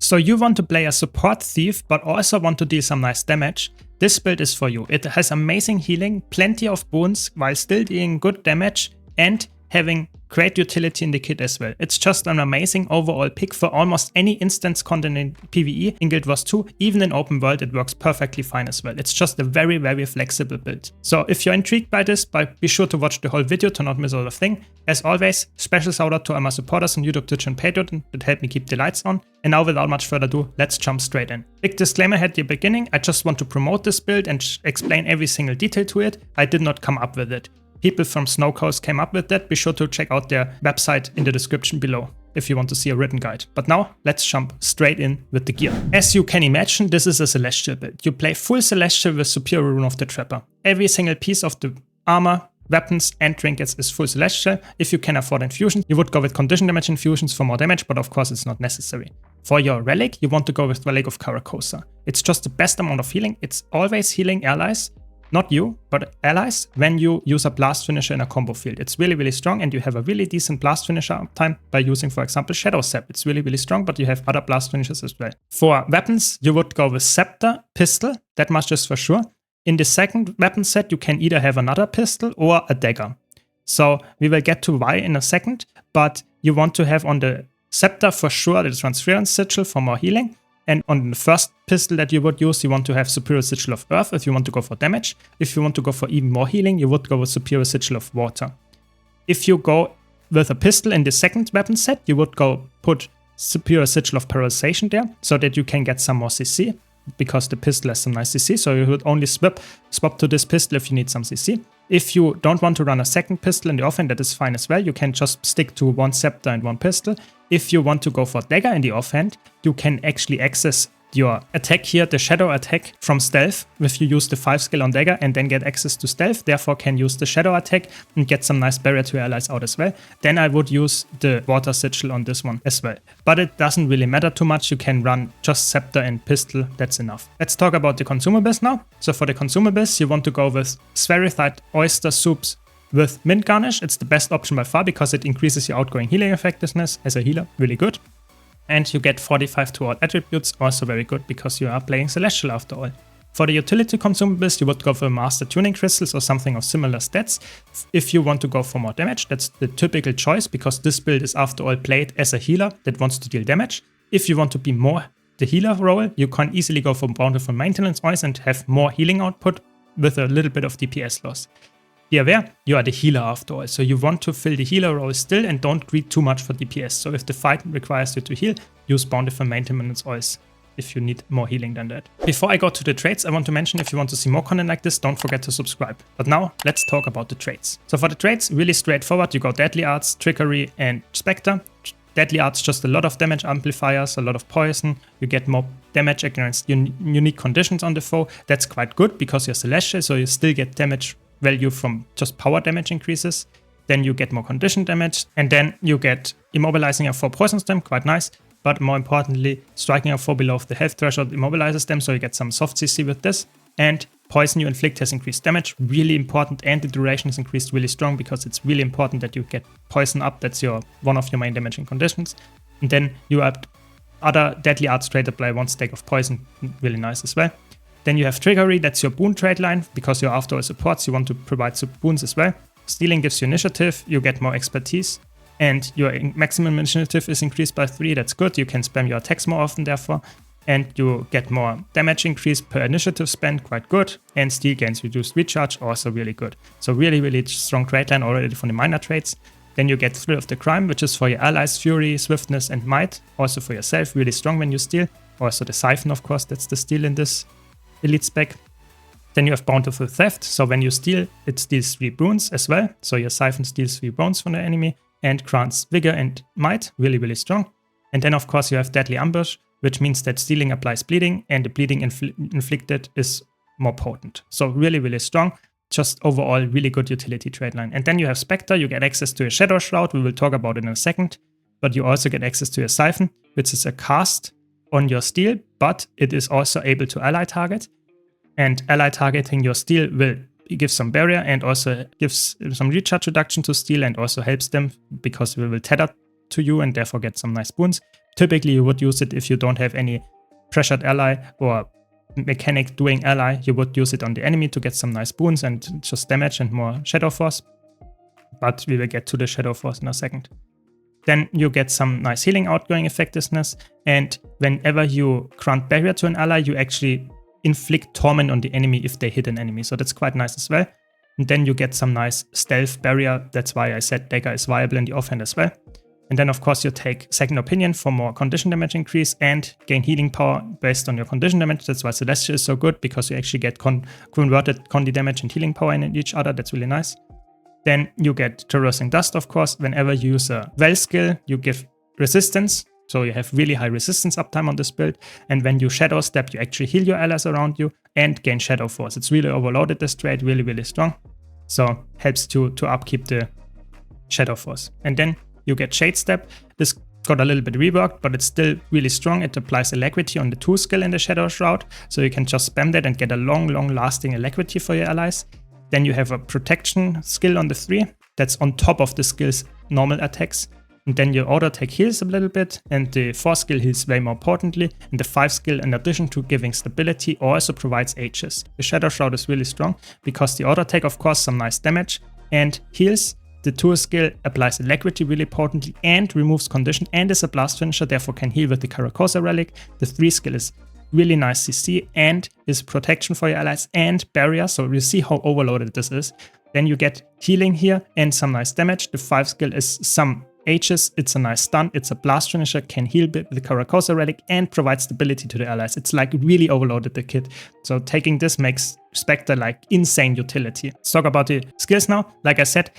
So you want to play a support thief, but also want to deal some nice damage. This build is for you. It has amazing healing, plenty of boons while still dealing good damage and having great utility in the kit as well. It's just an amazing overall pick for almost any instance content in PvE in Guild Wars 2. Even in open world, it works perfectly fine as well. It's just a very, very flexible build. So if you're intrigued by this, be sure to watch the whole video to not miss all the thing. As always, special shout out to all my supporters on YouTube, Twitch and Patreon that help me keep the lights on. And now without much further ado, let's jump straight in. Big disclaimer at the beginning, I just want to promote this build and explain every single detail to it. I did not come up with it. People from Snow Coast came up with that. Be sure to check out their website in the description below if you want to see a written guide. But now let's jump straight in with the gear. As you can imagine, this is a Celestial build. You play full Celestial with Superior Rune of the Trapper. Every single piece of the armor, weapons and trinkets is full Celestial. If you can afford infusions, you would go with condition damage infusions for more damage, but of course it's not necessary. For your relic, you want to go with Relic of Caracosa. It's just the best amount of healing. It's always healing allies. Not you, but allies, when you use a blast finisher in a combo field. It's really, really strong, and you have a really decent blast finisher uptime by using, for example, Shadow Sap. It's really, really strong, but you have other blast finishers as well. For weapons, you would go with Scepter, Pistol, that much is for sure. In the second weapon set, you can either have another pistol or a dagger. So we will get to why in a second, but you want to have on the Scepter for sure the Transference Sigil for more healing. And on the first pistol that you would use, you want to have Superior Sigil of Earth if you want to go for damage. If you want to go for even more healing, you would go with Superior Sigil of Water. If you go with a pistol in the second weapon set, you would go put Superior Sigil of Paralyzation there, so that you can get some more CC, because the pistol has some nice CC, so you would only swap to this pistol if you need some CC. If you don't want to run a second pistol in the offhand, that is fine as well. You can just stick to one Scepter and one pistol. If you want to go for dagger in the offhand, you can actually access your attack here, the shadow attack from stealth, if you use the 5 skill on dagger and then get access to stealth, therefore can use the shadow attack and get some nice barrier to your allies out as well. Then I would use the water sigil on this one as well. But it doesn't really matter too much, you can run just scepter and pistol, that's enough. Let's talk about the consumables now. So for the consumables, you want to go with Spherithite oyster soups with mint garnish. It's the best option by far because it increases your outgoing healing effectiveness as a healer, really good. And you get 45 to all attributes, also very good because you are playing Celestial after all. For the utility consumables, you would go for Master Tuning Crystals or something of similar stats. If you want to go for more damage, that's the typical choice because this build is after all played as a healer that wants to deal damage. If you want to be more the healer role, you can easily go for Bountiful Maintenance Oils and have more healing output with a little bit of DPS loss. Be aware, you are the healer after all, so you want to fill the healer role still and don't greed too much for DPS. So if the fight requires you to heal, use Bountiful Maintenance Oils if you need more healing than that. Before I go to the traits, I want to mention if you want to see more content like this, don't forget to subscribe. But now, let's talk about the traits. So for the traits, really straightforward, you got Deadly Arts, Trickery and Spectre. Deadly Arts, just a lot of damage amplifiers, a lot of poison. You get more damage against unique conditions on the foe. That's quite good because you're Celestial, so you still get damage value from just power damage increases. Then you get more condition damage, and then you get immobilizing a foe poisons them, quite nice. But more importantly, striking a foe below the health threshold immobilizes them, so you get some soft CC with this. And poison you inflict has increased damage, really important, and the duration is increased really strong because it's really important that you get poison up. That's one of your main damaging conditions. And then you have other Deadly Arts trait apply 1 stack of poison, really nice as well. Then you have Trickery, that's your boon trait line, because you're after all supports, you want to provide boons as well. Stealing gives you initiative, you get more expertise, and your maximum initiative is increased by 3, that's good, you can spam your attacks more often therefore, and you get more damage increase per initiative spend, quite good, and Steal gains reduced recharge, also really good. So really, really strong trait line already from the minor traits. Then you get Thrill of the Crime, which is for your allies, Fury, Swiftness, and Might, also for yourself, really strong when you steal. Also the Siphon, of course, that's the steal in this elite spec. Then you have Bountiful Theft, so when you steal, it steals 3 boons as well. So your Siphon steals 3 boons from the enemy and grants Vigor and Might, really, really strong. And then of course you have Deadly Ambush, which means that stealing applies bleeding and the bleeding inflicted is more potent. So really, really strong. Just overall really good utility trait line. And then you have Spectre, you get access to a Shadow Shroud, we will talk about it in a second. But you also get access to a Siphon, which is a cast on your steal, but it is also able to ally target. And ally targeting your steal will give some barrier and also gives some recharge reduction to steal and also helps them because we will tether to you and therefore get some nice boons. Typically you would use it if you don't have any pressured ally or mechanic doing ally. You would use it on the enemy to get some nice boons and just damage and more Shadow Force. But we will get to the Shadow Force in a second. Then you get some nice healing outgoing effectiveness, and whenever you grant barrier to an ally, you actually inflict torment on the enemy if they hit an enemy. So that's quite nice as well. And then you get some nice stealth barrier. That's why I said dagger is viable in the offhand as well. And then of course you take Second Opinion for more condition damage increase and gain healing power based on your condition damage. That's why Celestial is so good, because you actually get converted condi damage and healing power in each other. That's really nice. Then you get Traversing Dust, of course. Whenever you use a Well skill, you give resistance. So you have really high resistance uptime on this build. And when you Shadow Step, you actually heal your allies around you and gain Shadow Force. It's really overloaded, this trait, really, really strong. So helps to upkeep the Shadow Force. And then you get Shade Step. This got a little bit reworked, but it's still really strong. It applies Alacrity on the 2 skill in the Shadow Shroud. So you can just spam that and get a long lasting Alacrity for your allies. Then you have a protection skill on the 3 that's on top of the skill's normal attacks. And then your auto attack heals a little bit, and the 4 skill heals way more importantly. And the 5 skill, in addition to giving stability, also provides Aegis. The Shadow Shroud is really strong because the auto attack, of course, some nice damage and heals. The 2 skill applies Alacrity really importantly and removes condition and is a blast finisher, therefore can heal with the Caracosa relic. The 3 skill is really nice CC and is protection for your allies and barrier, so you see how overloaded this is. Then you get healing here and some nice damage. The 5 skill is some Aegis, it's a nice stun, it's a blast finisher, can heal with the Caracosa relic and provides stability to the allies. It's like really overloaded, the kit. So taking this makes Spectre like insane utility. Let's talk about the skills now. Like I said,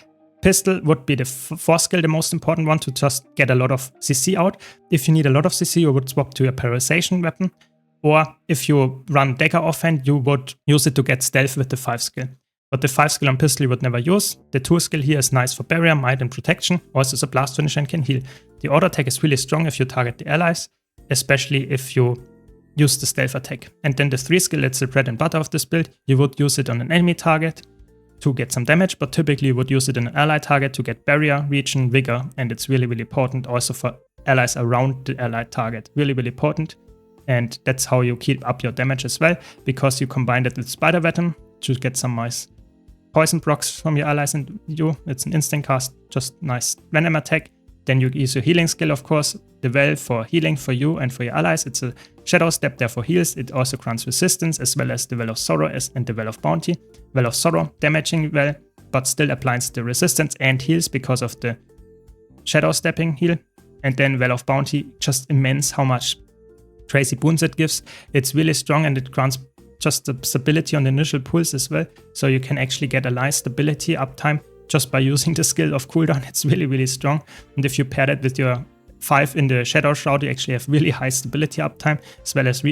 Pistol would be the 4 skill, the most important one, to just get a lot of CC out. If you need a lot of CC, you would swap to your Paralyzation weapon. Or if you run Dagger offhand, you would use it to get stealth with the 5 skill. But the 5 skill on Pistol you would never use. The 2 skill here is nice for barrier, might and protection. Also is a blast finish and can heal. The auto attack is really strong if you target the allies, especially if you use the stealth attack. And then the 3 skill, it's the bread and butter of this build. You would use it on an enemy target to get some damage, but typically you would use it on an ally target to get barrier, region, vigor, and it's really, really important also for allies around the allied target. Really, really important. And that's how you keep up your damage as well, because you combine it with Spider Venom to get some nice poison procs from your allies and you. It's an instant cast, just nice venom attack. Then you use your healing skill, of course, the Well for healing for you and for your allies. It's a Shadow Step, therefore heals. It also grants resistance, as well as the Well of Sorrow and the Well of Bounty. Well of Sorrow damaging well, but still applies the resistance and heals because of the Shadow Stepping heal. And then Well of Bounty, just immense how much crazy boons it gives. It's really strong and it grants just the stability on the initial pulse as well. So you can actually get a nice stability uptime just by using the skill of cooldown. It's really, really strong. And if you pair that with your 5 in the Shadow Shroud, you actually have really high stability uptime as well as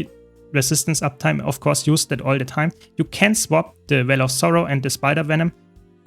resistance uptime. Of course, use that all the time. You can swap the Well of Sorrow and the Spider Venom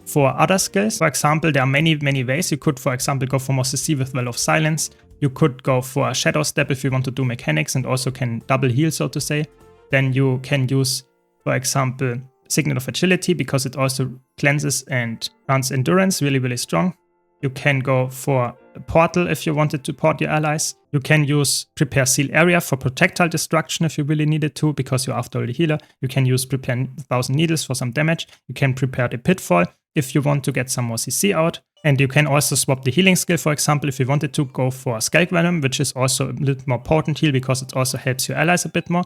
for other skills. For example, there are many ways. You could, for example, go for more CC with Well of Silence. You could go for a Shadow Step if you want to do mechanics and also can double heal, so to say. Then you can use, for example, Signet of Agility because it also cleanses and grants endurance, really, really strong. You can go for a Portal if you wanted to port your allies. You can use Prepare Seal Area for projectile destruction if you really needed to, because you're after all the healer. You can use Prepare 1000 Needles for some damage. You can prepare the Pitfall if you want to get some more CC out. And you can also swap the healing skill, for example, if you wanted to go for Scalp Venom, which is also a little more potent heal because it also helps your allies a bit more,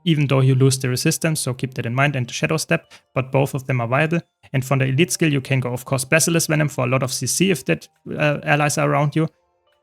even though you lose the resistance, so keep that in mind, and the Shadow Step, but both of them are viable. And from the elite skill, you can go, of course, Basilisk Venom for a lot of CC if that allies are around you,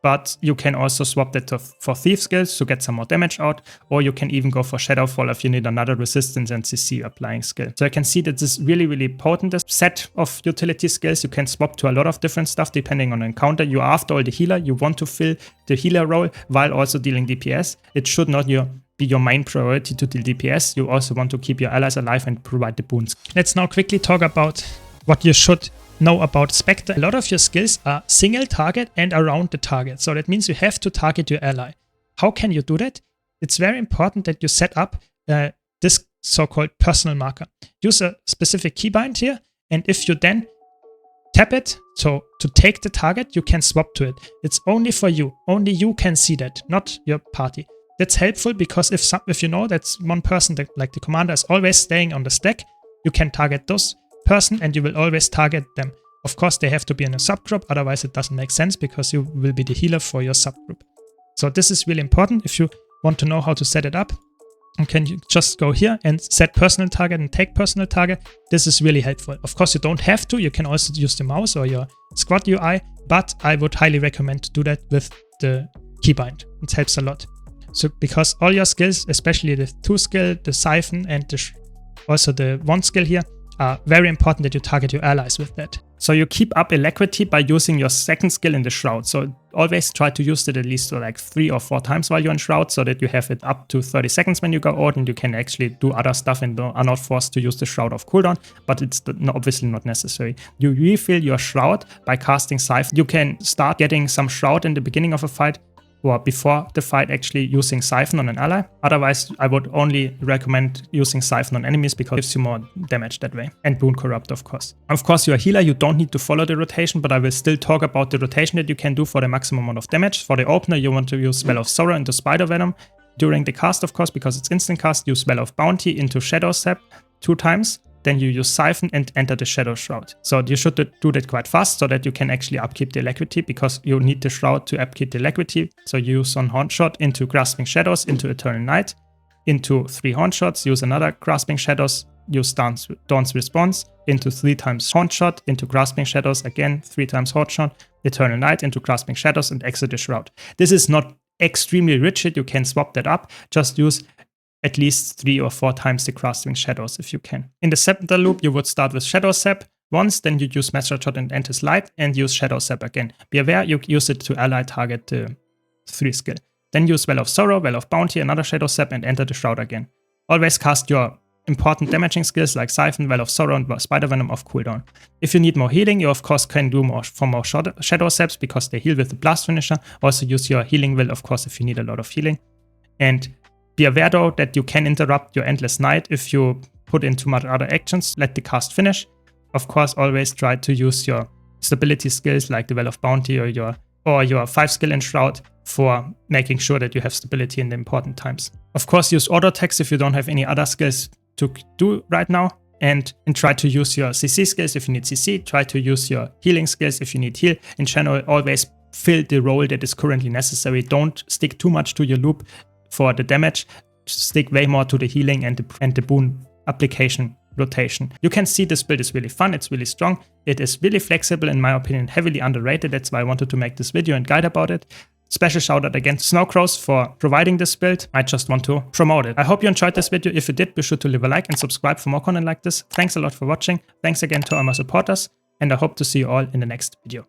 but you can also swap that for Thief skills to get some more damage out, or you can even go for Shadowfall if you need another resistance and CC applying skill. So I can see that this is really, really potent set of utility skills. You can swap to a lot of different stuff depending on the encounter. You're after all the healer, you want to fill the healer role while also dealing DPS. It should not be your main priority to deal DPS. You also want to keep your allies alive and provide the boons. Let's now quickly talk about what you should know about Spectre. A lot of your skills are single target and around the target. So that means you have to target your ally. How can you do that? It's very important that you set up this so-called personal marker. Use a specific keybind here. And if you then tap it. So to take the target, you can swap to it. It's only for you. Only you can see that, not your party. That's helpful because if you know that's one person, that, like the commander, is always staying on the stack, you can target those person and you will always target them. Of course, they have to be in a subgroup, otherwise it doesn't make sense because you will be the healer for your subgroup. So this is really important. If you want to know how to set it up, you can just go here and set personal target and take personal target. This is really helpful. Of course, you don't have to. You can also use the mouse or your squad UI, but I would highly recommend to do that with the keybind. It helps a lot. So because all your skills, especially the 2 skill, the siphon, and also the 1 skill here, are very important that you target your allies with that. So you keep up Alacrity by using your 2nd skill in the Shroud. So always try to use it at least like 3 or 4 times while you're in Shroud so that you have it up to 30 seconds when you go out and you can actually do other stuff and are not forced to use the Shroud of cooldown, but it's obviously not necessary. You refill your Shroud by casting Siphon. You can start getting some Shroud in the beginning of a fight or before the fight actually using Siphon on an ally. Otherwise, I would only recommend using Siphon on enemies because it gives you more damage that way. And Boon Corrupt, of course. Of course, you're a healer, you don't need to follow the rotation, but I will still talk about the rotation that you can do for the maximum amount of damage. For the opener, you want to use Spell of Sorrow into Spider Venom. During the cast, of course, because it's instant cast, use Spell of Bounty into Shadow Sap 2 times. Then you use Siphon and enter the Shadow Shroud. So you should do that quite fast so that you can actually upkeep the Alacrity because you need the Shroud to upkeep the Alacrity. So you use one Horn Shot into Grasping Shadows, into Eternal Night, into 3 Horn Shots, use another Grasping Shadows, use Dawn's Response, into 3 times Horn Shot, into Grasping Shadows, again 3 times Horn Shot, Eternal Night, into Grasping Shadows, and exit the Shroud. This is not extremely rigid, you can swap that up, just use at least 3 or 4 times the Grasping Shadows if you can. In the Scepter loop, you would start with Shadow Sap once, then you use Master Shot and Endless Light, and use Shadow Sap again. Be aware, you use it to ally target the 3 skill. Then use Well of Sorrow, Well of Bounty, another Shadow Sap, and enter the Shroud again. Always cast your important damaging skills like Siphon, Well of Sorrow, and Spider Venom off cooldown. If you need more healing, you of course can do more Shadow Saps because they heal with the Blast Finisher. Also use your Healing Will, of course, if you need a lot of healing. And be aware though that you can interrupt your Endless Night if you put in too much other actions. Let the cast finish. Of course, always try to use your stability skills like the Well of Bounty or your 5 skill in Shroud for making sure that you have stability in the important times. Of course, use auto attacks if you don't have any other skills to do right now. And try to use your CC skills if you need CC. Try to use your healing skills if you need heal. In general, always fill the role that is currently necessary. Don't stick too much to your loop for the damage, stick way more to the healing and the boon application rotation. You can see this build is really fun, it's really strong, it is really flexible, in my opinion, heavily underrated. That's why I wanted to make this video and guide about it. Special shout out again to Snowcrows for providing this build. I just want to promote it. I hope you enjoyed this video. If you did, be sure to leave a like and subscribe for more content like this. Thanks a lot for watching. Thanks again to all my supporters, and I hope to see you all in the next video.